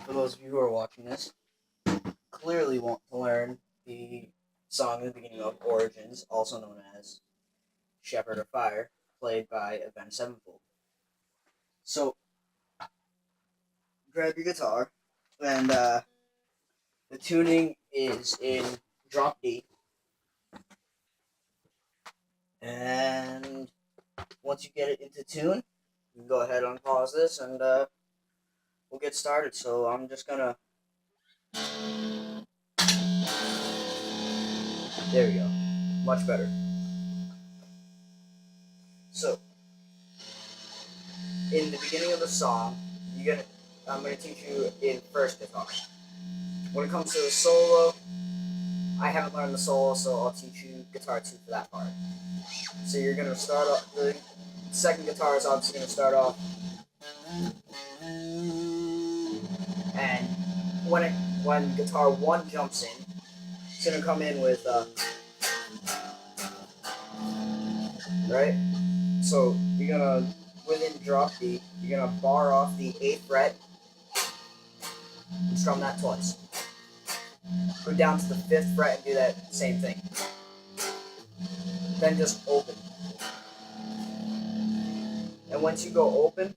for those of you who are watching this, clearly want to learn the song in the beginning of Origins, also known as Shepherd of Fire, played by Avenged Sevenfold. So, grab your guitar, and the tuning is in drop D. And once you get it into tune, you can go ahead and pause this, and we'll get started. So, I'm just gonna. There we go. Much better. So, in the beginning of the song, I'm gonna teach you in first guitar. When it comes to the solo, I haven't learned the solo, so I'll teach you guitar 2 for that part. So you're gonna start off, the second guitar is obviously gonna start off, and when guitar 1 jumps in, it's gonna come in with, right? So you're gonna, within drop D, you're gonna bar off the 8th fret, and strum that twice. Go down to the 5th fret and do that same thing. Then just open. And once you go open,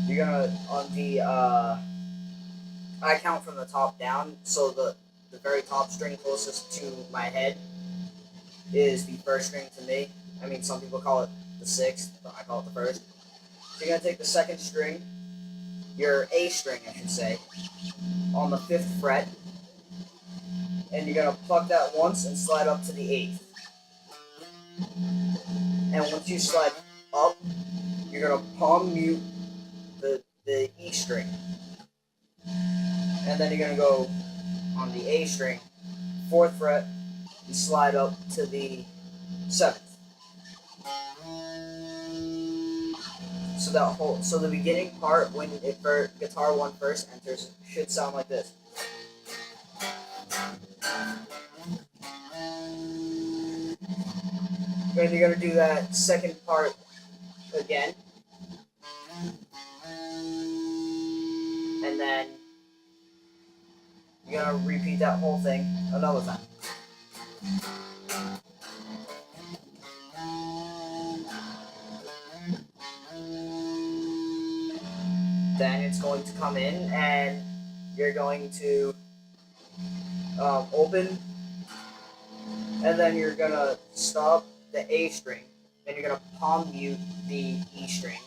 you're gonna, on the, I count from the top down, so the very top string closest to my head is the first string to me. I mean, some people call it the 6th, but I call it the first. So you're gonna take the 2nd string, your A string, I should say, on the 5th fret, and you're gonna pluck that once and slide up to the 8th. And once you slide up, you're gonna palm mute the E string. And then you're gonna go on the A string, 4th fret, and slide up to the 7th. So the beginning part, when guitar 1 first enters, should sound like this. And you're gonna do that second part again. And then you're gonna repeat that whole thing another time. Then it's going to come in, and you're going to open, and then you're gonna stop the A string, and you're gonna palm mute the E string.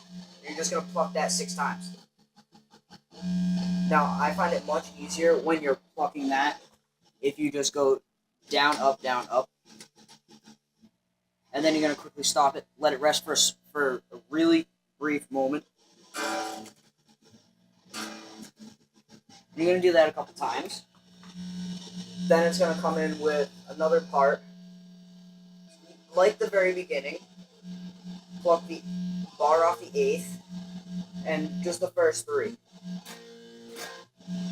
You're just gonna pluck that 6 times. Now, I find it much easier when you're plucking that if you just go down, up, and then you're gonna quickly stop it, let it rest for a really brief moment. You're gonna do that a couple times. Then it's gonna come in with another part, like the very beginning. Pluck the bar off the 8th, and just the first 3.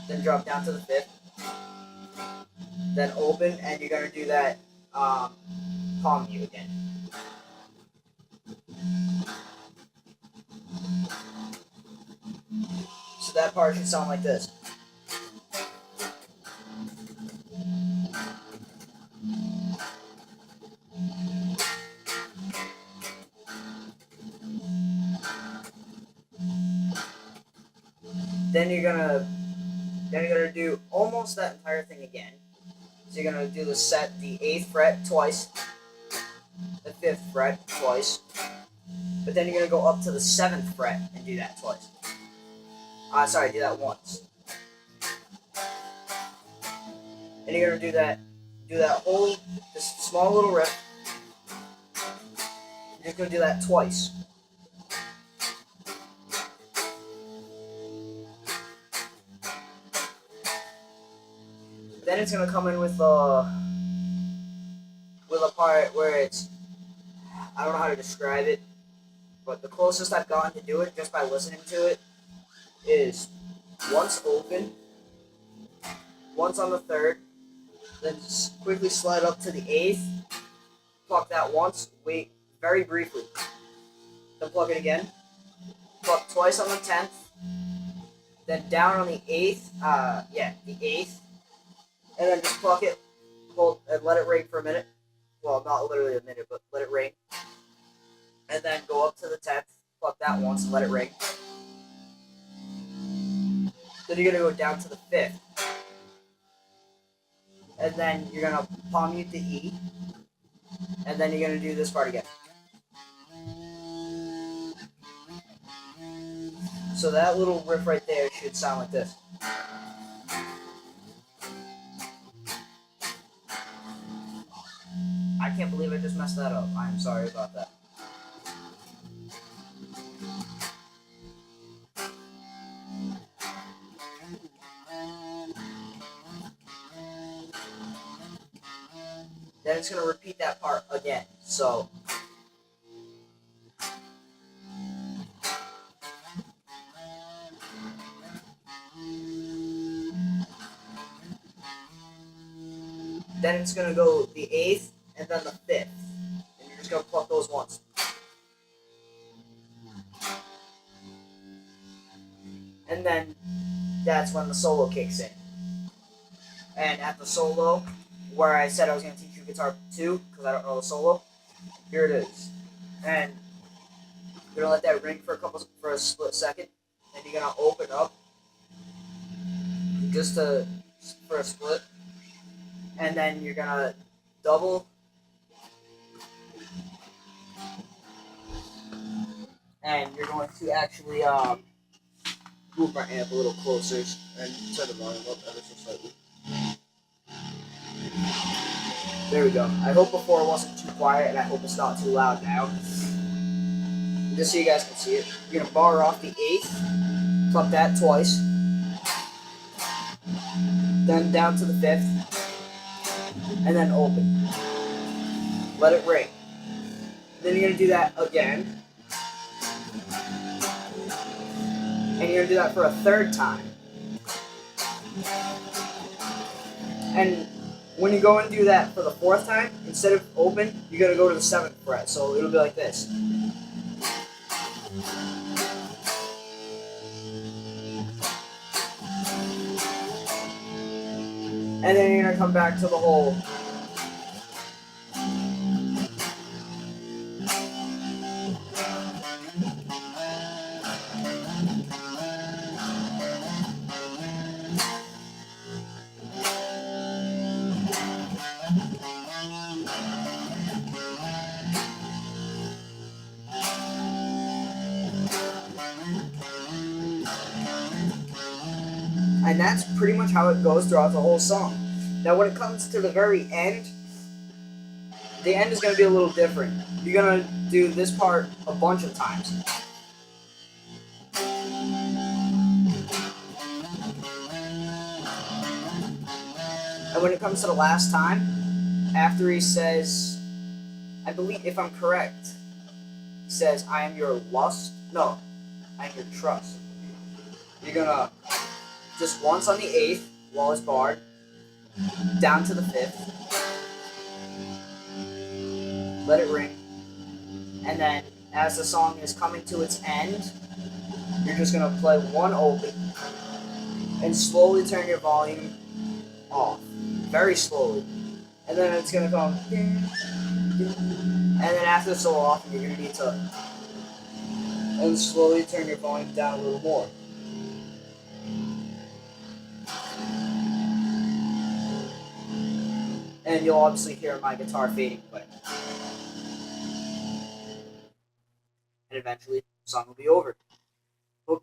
Then drop down to the 5th. Then open, and you're gonna do that palm mute again. So that part should sound like this. Then you're gonna do almost that entire thing again. So you're gonna do the 8th fret twice, the 5th fret twice, but then you're gonna go up to the 7th fret and do that twice. Do that once. And you're gonna do that this small little riff. You're just gonna do that twice. Then it's gonna come in with a part where it's, I don't know how to describe it, but the closest I've gotten to do it just by listening to it is once open, once on the 3rd, then just quickly slide up to the 8th, pluck that once, wait very briefly, then pluck it again, pluck twice on the 10th, then down on the eighth, the eighth, and then just pluck it, hold, and let it ring for a minute. Well, not literally a minute, but let it ring. And then go up to the 10th, pluck that once, and let it ring. Then you're gonna go down to the 5th. And then you're gonna palm mute the E. And then you're gonna do this part again. So that little riff right there should sound like this. I can't believe I just messed that up. I'm sorry about that. Then it's going to repeat that part again. So then it's going to go the 8th and then the 5th. And you're just going to pluck those once. And then that's when the solo kicks in. And at the solo, where I said I was going to teach you guitar 2, because I don't know the solo, here it is. And you're going to let that ring for a split second. Then you're going to open up for a split. And then you're going to double. And you're going to actually move my amp a little closer and turn the volume up ever so slightly. There we go. I hope before it wasn't too quiet, and I hope it's not too loud now. Just so you guys can see it. You're going to bar off the 8th, pluck that twice, then down to the 5th, and then open. Let it ring. Then you're going to do that again. And you're going to do that for a 3rd time. And when you go and do that for the 4th time, instead of open, you're going to go to the 7th fret. So it'll be like this. And then you're going to come back to the whole. And that's pretty much how it goes throughout the whole song. Now when it comes to the very end, the end is going to be a little different. You're going to do this part a bunch of times. And when it comes to the last time, after he says, I believe if I'm correct, he says, I am your lust. No, I am your trust. You're going to just once on the 8th while it's barred, down to the 5th, let it ring, and then as the song is coming to its end, you're just going to play one open and slowly turn your volume off, very slowly, and then it's going to go, and then after the solo off, you're going to need to and slowly turn your volume down a little more. And you'll obviously hear my guitar fading away. And eventually, the song will be over. Hope you